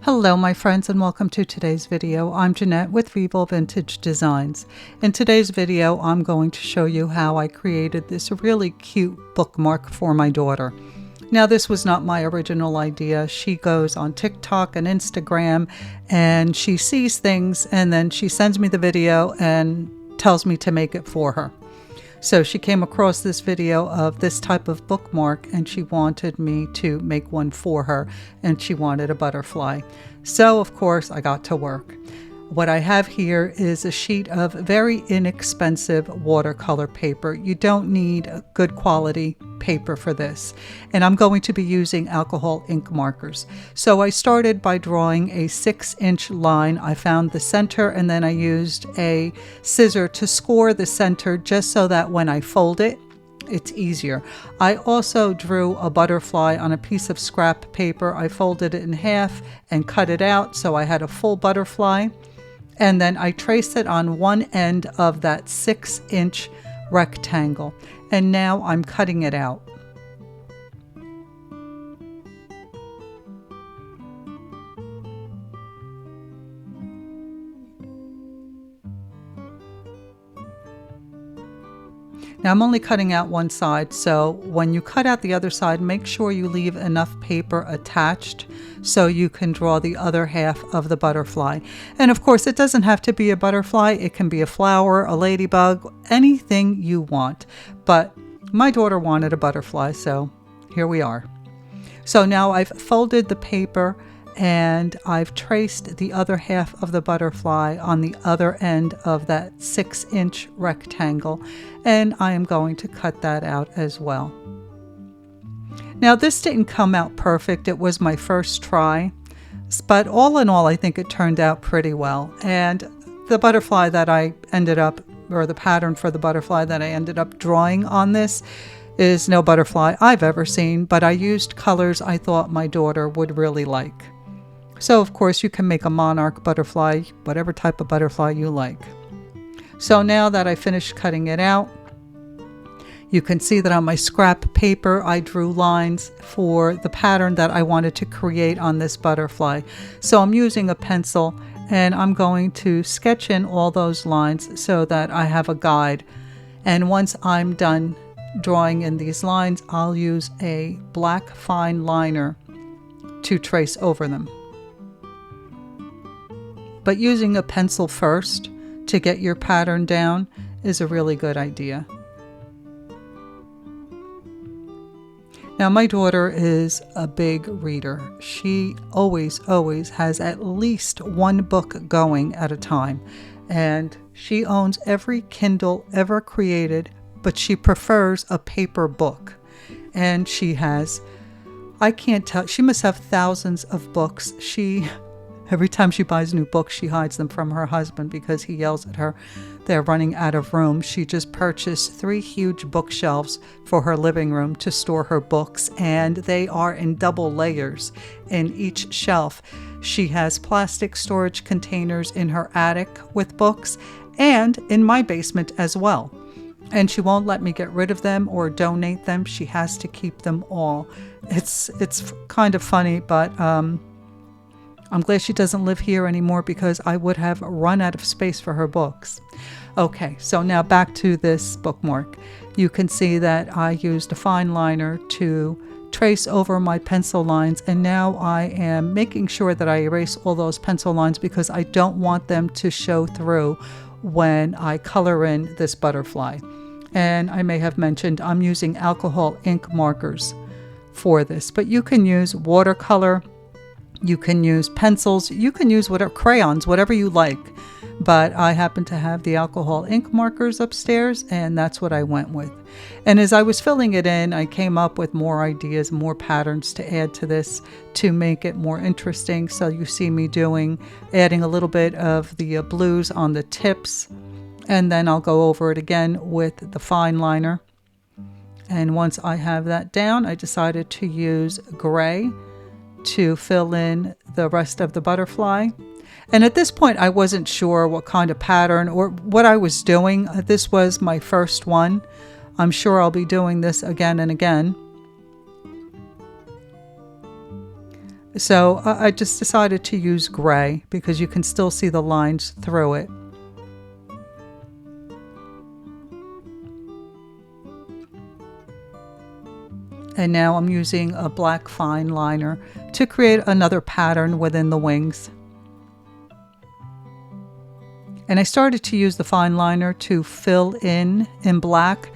Hello my friends and welcome to today's video. I'm Jeanette with Revolve Vintage Designs. In today's video I'm going to show you how I created this really cute bookmark for my daughter. Now this was not my original idea. She goes on TikTok and Instagram and she sees things and then she sends me the video and tells me to make it for her. So she came across this video of this type of bookmark and she wanted me to make one for her and she wanted a butterfly. So of course I got to work. What I have here is a sheet of very inexpensive watercolor paper. You don't need a good quality paper for this. And I'm going to be using alcohol ink markers. So I started by drawing a 6-inch line. I found the center and then I used a scissor to score the center just so that when I fold it, it's easier. I also drew a butterfly on a piece of scrap paper. I folded it in half and cut it out so I had a full butterfly. And then I traced it on one end of that 6-inch rectangle. And now I'm cutting it out. Now I'm only cutting out one side, so when you cut out the other side, make sure you leave enough paper attached so you can draw the other half of the butterfly. And of course, it doesn't have to be a butterfly. It can be a flower, a ladybug, anything you want. But my daughter wanted a butterfly, so here we are. So now I've folded the paper and I've traced the other half of the butterfly on the other end of that 6-inch rectangle, and I am going to cut that out as well. Now this didn't come out perfect. It was my first try, but all in all I think it turned out pretty well. And the butterfly that I ended up, or the pattern for the butterfly that I ended up drawing on this, is no butterfly I've ever seen, but I used colors I thought my daughter would really like. So of course you can make a monarch butterfly, whatever type of butterfly you like. So now that I finished cutting it out, you can see that on my scrap paper I drew lines for the pattern that I wanted to create on this butterfly. So I'm using a pencil and I'm going to sketch in all those lines so that I have a guide. And once I'm done drawing in these lines, I'll use a black fine liner to trace over them. But using a pencil first to get your pattern down is a really good idea. Now my daughter is a big reader. She always has at least one book going at a time. And she owns every Kindle ever created, but she prefers a paper book. And she has, I can't tell, she must have thousands of books. Every time she buys new books, she hides them from her husband because he yells at her. They're running out of room. She just purchased 3 huge bookshelves for her living room to store her books, and they are in double layers in each shelf. She has plastic storage containers in her attic with books and in my basement as well. And she won't let me get rid of them or donate them. She has to keep them all. It's kind of funny, but I'm glad she doesn't live here anymore because I would have run out of space for her books. Okay, so now back to this bookmark. You can see that I used a fine liner to trace over my pencil lines, and now I am making sure that I erase all those pencil lines because I don't want them to show through when I color in this butterfly. And I may have mentioned I'm using alcohol ink markers for this, but you can use watercolor, you can use pencils, you can use whatever, crayons, whatever you like. But I happen to have the alcohol ink markers upstairs, and that's what I went with. And as I was filling it in, I came up with more ideas, more patterns to add to this to make it more interesting. So you see me adding a little bit of the blues on the tips, and then I'll go over it again with the fine liner. And once I have that down, I decided to use gray to fill in the rest of the butterfly. And at this point, I wasn't sure what kind of pattern or what I was doing. This was my first one. I'm sure I'll be doing this again and again. So I just decided to use gray because you can still see the lines through it. And now I'm using a black fine liner to create another pattern within the wings. And I started to use the fine liner to fill in black,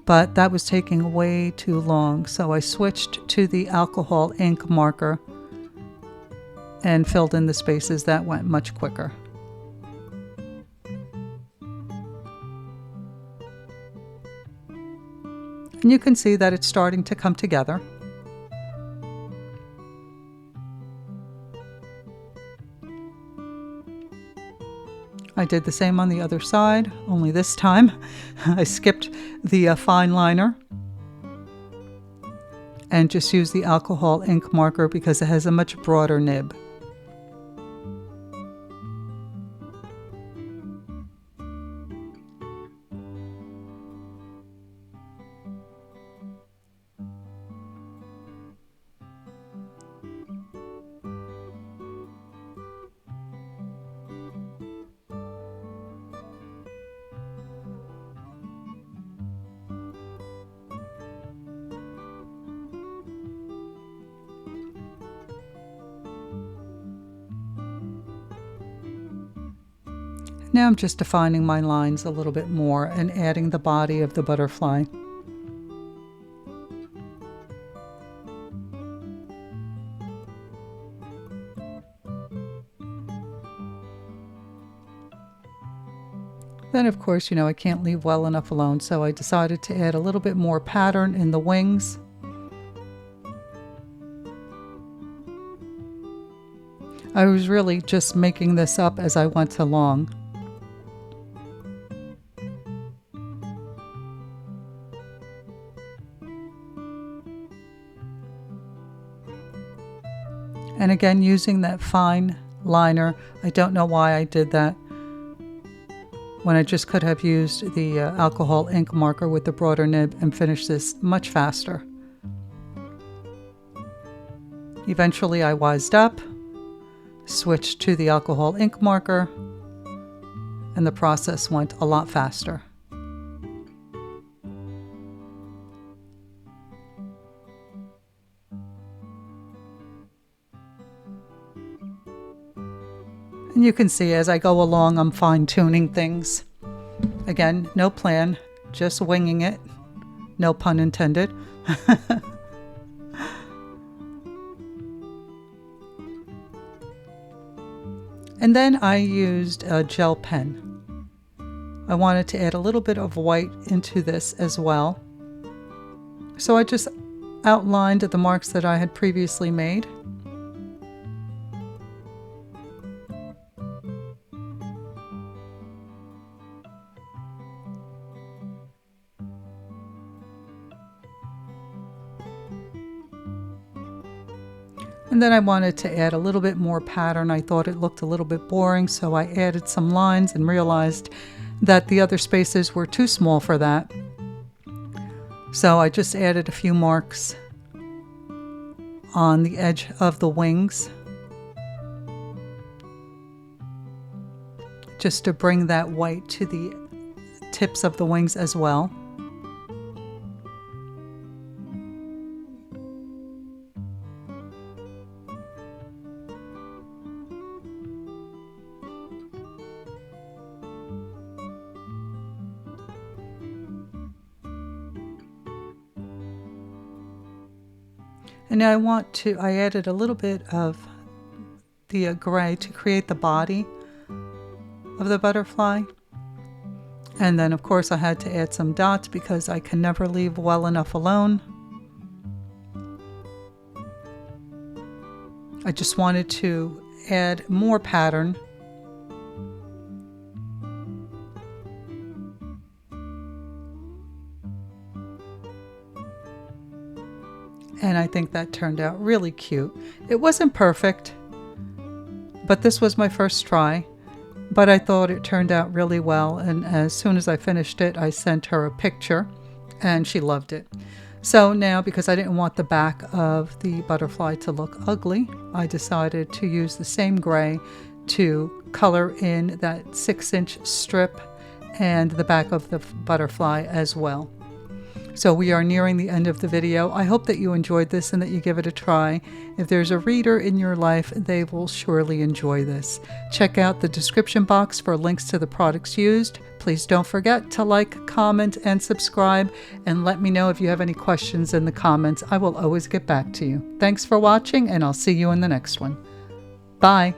but that was taking way too long. So I switched to the alcohol ink marker and filled in the spaces. That went much quicker. And you can see that it's starting to come together. I did the same on the other side, only this time I skipped the fine liner and just used the alcohol ink marker because it has a much broader nib. Now I'm just defining my lines a little bit more and adding the body of the butterfly. Then of course, I can't leave well enough alone, so I decided to add a little bit more pattern in the wings. I was really just making this up as I went along. And again, using that fine liner, I don't know why I did that when I just could have used the alcohol ink marker with the broader nib and finished this much faster. Eventually I wised up, switched to the alcohol ink marker, and the process went a lot faster. And you can see as I go along, I'm fine-tuning things. Again, no plan, just winging it. No pun intended. And then I used a gel pen. I wanted to add a little bit of white into this as well. So I just outlined the marks that I had previously made. And then I wanted to add a little bit more pattern. I thought it looked a little bit boring, so I added some lines and realized that the other spaces were too small for that. So I just added a few marks on the edge of the wings, just to bring that white to the tips of the wings as well. And now I added a little bit of the gray to create the body of the butterfly. And then of course I had to add some dots because I can never leave well enough alone. I just wanted to add more pattern. And I think that turned out really cute. It wasn't perfect, but this was my first try. But I thought it turned out really well, and as soon as I finished it, I sent her a picture, and she loved it. So now, because I didn't want the back of the butterfly to look ugly, I decided to use the same gray to color in that 6-inch strip and the back of the butterfly as well. So we are nearing the end of the video. I hope that you enjoyed this and that you give it a try. If there's a reader in your life, they will surely enjoy this. Check out the description box for links to the products used. Please don't forget to like, comment, and subscribe, and let me know if you have any questions in the comments. I will always get back to you. Thanks for watching, and I'll see you in the next one. Bye.